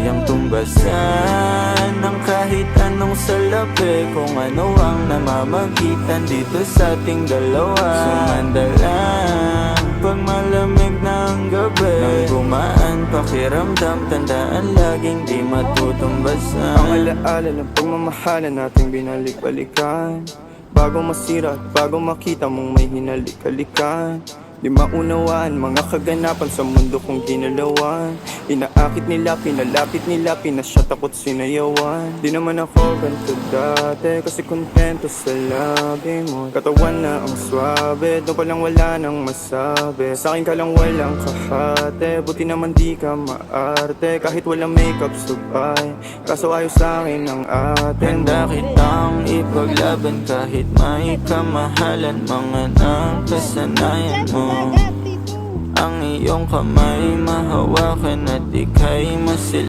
kayang tumbasan ng kahit anong salapi, kung ano ang namamagitan dito sa ating dalawa. Sumanda lang pag malamig na ang gabi, nang gumaan pakiramdam, tandaan laging di matutumbasan. Ang alaala ng pagmamahalan nating binalik-balikan, bago masira at bago makita mong may hinalik-halikan. Di maunawaan mga kaganapan sa mundo kong ginalawan. Inaakit nila, pinalapit nila, pinasyat ako't sinayawan. Di naman ako ganito dati, kasi kontento sa labi mo. Katawan na ang swabe, doon palang wala nang masabi. Sa'kin ka lang walang kahate, buti naman di ka maarte. Kahit walang makeup subay, kaso ayos sa'kin ang atin. Handa kitang ipaglaban kahit may kamahalan, mga nang kasanayan mo. Ang iyong kamay mahawakan at ika'y masil